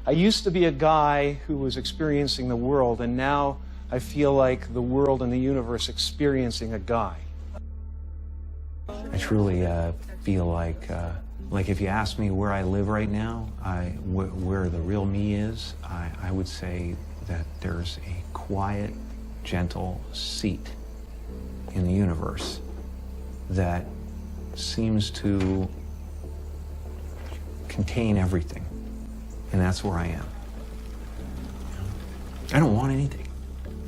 I used to be a guy who was experiencing the world, and now I feel like the world and the universe experiencing a guy. I truly feel like if you ask me where I live right now, where the real me is, I would say that there's a quiet, gentle seat in the universe that seems to contain everything, and that's where I am. I don't want anything.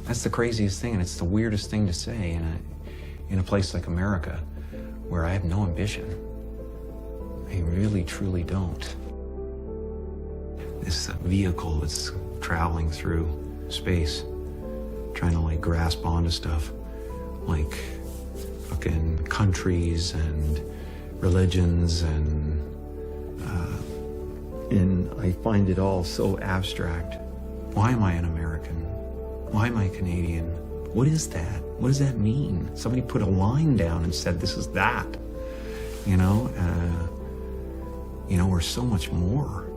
That's the craziest thing, and it's the weirdest thing to say in a place like America, where I have no ambition. I really, truly don't. This vehicle that's traveling through space, trying to like grasp onto stuff, like fucking countries and religions, and I find it all so abstract. Why am I an American? Why am I Canadian? What is that? What does that mean? Somebody put a line down and said, this is that. You know, we're so much more.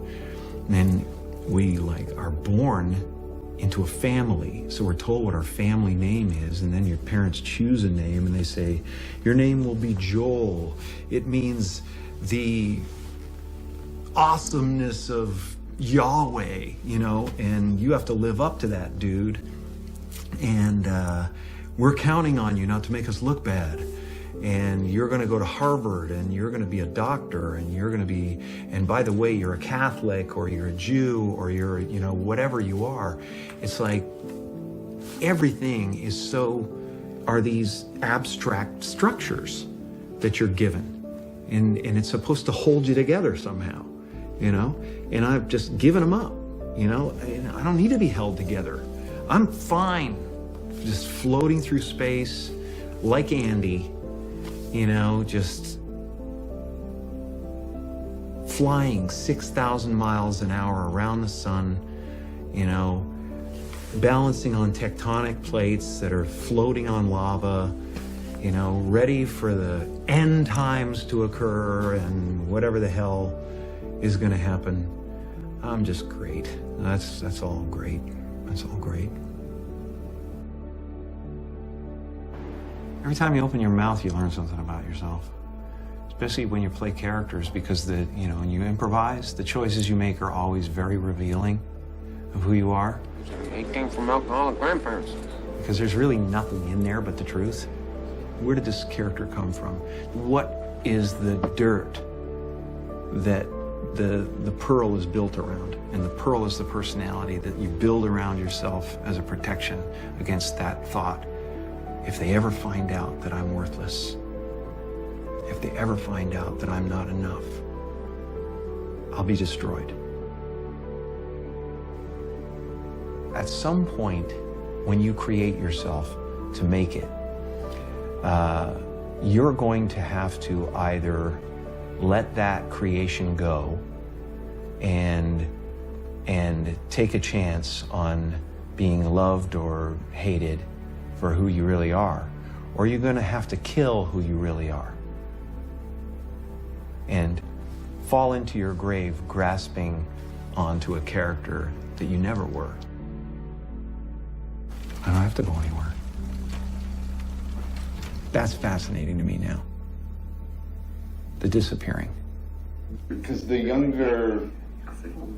And we like are born into a family. So we're told what our family name is, and then your parents choose a name and they say, your name will be Joel. It means the awesomeness of Yahweh, you know, and you have to live up to that, dude. And we're counting on you not to make us look bad. And you're going to go to Harvard, and you're going to be a doctor, and you're going to be, and by the way, you're a Catholic, or you're a Jew, or you're, you know, whatever you are. It's like everything is so, are these abstract structures that you're given. And it's supposed to hold you together somehow, you know? And I've just given them up, you know? And I don't need to be held together. I'm fine just floating through space like Andy, you know, just flying 6,000 miles an hour around the sun, you know, balancing on tectonic plates that are floating on lava, you know, ready for the end times to occur and whatever the hell is going to happen. I'm just great. That's all great. That's all great. Every time you open your mouth, you learn something about yourself. Especially when you play characters, because when you improvise, the choices you make are always very revealing of who you are. He came from alcoholic grandparents. Because there's really nothing in there but the truth. Where did this character come from? What is the dirt that the pearl is built around? And the pearl is the personality that you build around yourself as a protection against that thought. If they ever find out that I'm worthless, if they ever find out that I'm not enough, I'll be destroyed. At some point, when you create yourself to make it, you're going to have to either let that creation go and take a chance on being loved or hated for who you really are, or you're going to have to kill who you really are and fall into your grave grasping onto a character that you never were. I don't have to go anywhere. That's fascinating to me now. The disappearing. Because the younger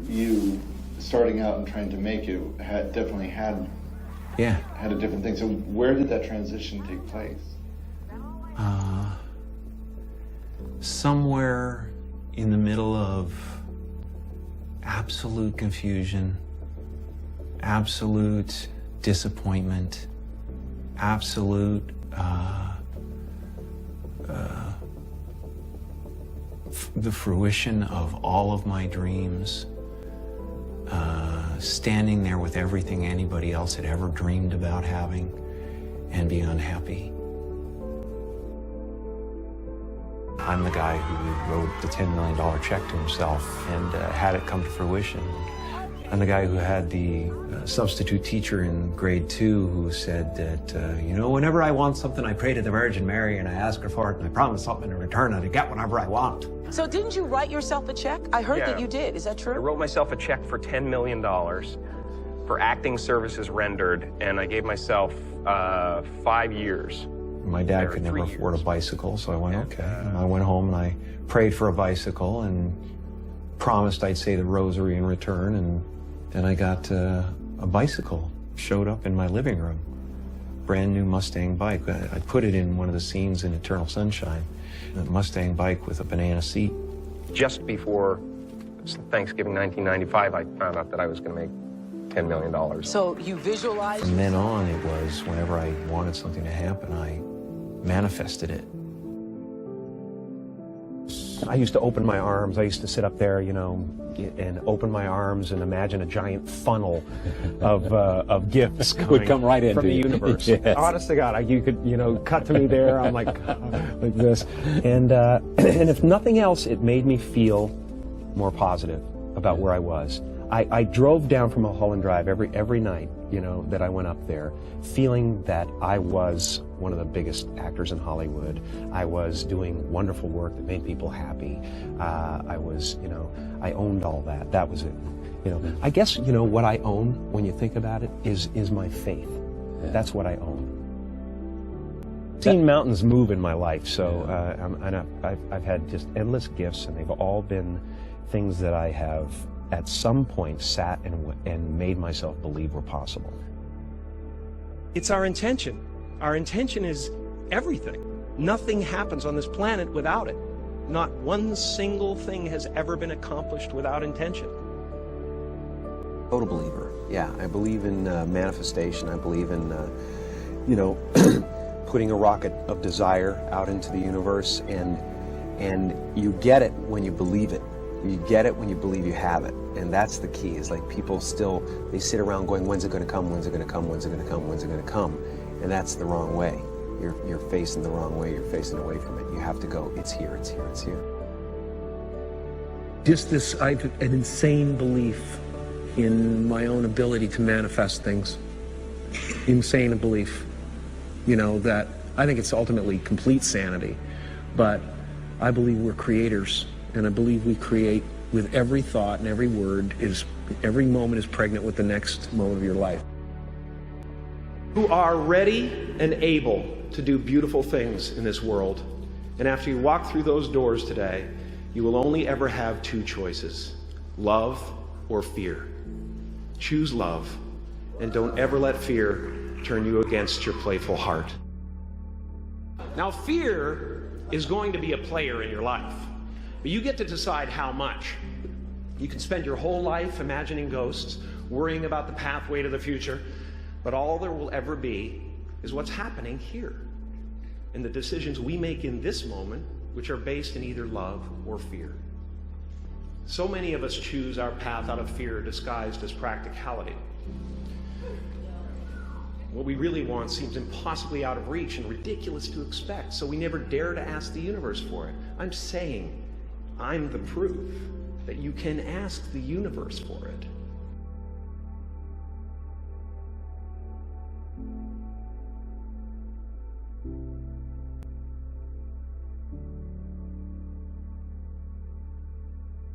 you starting out and trying to make it definitely had a different thing. So where did that transition take place? Somewhere in the middle of absolute confusion, absolute disappointment, absolute the fruition of all of my dreams, standing there with everything anybody else had ever dreamed about having, and be unhappy. I'm the guy who wrote the $10 million check to himself and had it come to fruition. I'm the guy who had the substitute teacher in grade 2 who said that, you know, whenever I want something, I pray to the Virgin Mary and I ask her for it and I promise something in return and I get whatever I want. So didn't you write yourself a check? I heard that you did. Is that true? I wrote myself a check for $10 million for acting services rendered, and I gave myself 5 years. My dad could never afford a bicycle, so I went, okay. And I went home and I prayed for a bicycle and promised I'd say the rosary in return, and then I got a bicycle. Showed up in my living room. Brand new Mustang bike. I put it in one of the scenes in Eternal Sunshine. A Mustang bike with a banana seat. Just before Thanksgiving 1995, I found out that I was going to make $10 million. So you visualized? From then on, it was whenever I wanted something to happen, I manifested it. I used to open my arms. I used to sit up there, you know, and open my arms and imagine a giant funnel of gifts would come right into from the universe. Yes. Honest to God, you could, you know, cut to me there. I'm like this, and if nothing else, it made me feel more positive about where I was. I drove down from Mulholland Drive every night, you know, that I went up there, feeling that I was one of the biggest actors in Hollywood. I was doing wonderful work that made people happy. I was, you know, I owned all that. That was it. You know, I guess, you know, what I own, when you think about it, is my faith. Yeah. That's what I own. Seen mountains move in my life, so I've had just endless gifts, and they've all been things that I have at some point sat and made myself believe were possible. It's our intention. Our intention is everything. Nothing happens on this planet without it. Not one single thing has ever been accomplished without intention. Total believer. Yeah, I believe in manifestation. I believe in, you know, putting a rocket of desire out into the universe, and you get it when you believe it. You get it when you believe you have it, and that's the key. Is like people still, they sit around going, when's it going to come, when's it going to come, when's it going to come, when's it going to come, and that's the wrong way. You're facing the wrong way, you're facing away from it. You have to go, it's here, it's here, it's here. Just this, an insane belief in my own ability to manifest things. Insane belief, you know, that I think it's ultimately complete sanity, but I believe we're creators. And I believe we create with every thought and every word. Every moment is pregnant with the next moment of your life. Who are ready and able to do beautiful things in this world. And after you walk through those doors today, you will only ever have two choices: love or fear. Choose love, and don't ever let fear turn you against your playful heart. Now, fear is going to be a player in your life. But you get to decide how much. You can spend your whole life imagining ghosts, worrying about the pathway to the future, but all there will ever be is what's happening here, and the decisions we make in this moment, which are based in either love or fear. So many of us choose our path out of fear disguised as practicality. What we really want seems impossibly out of reach and ridiculous to expect, so we never dare to ask the universe for it. I'm saying, I'm the proof that you can ask the universe for it.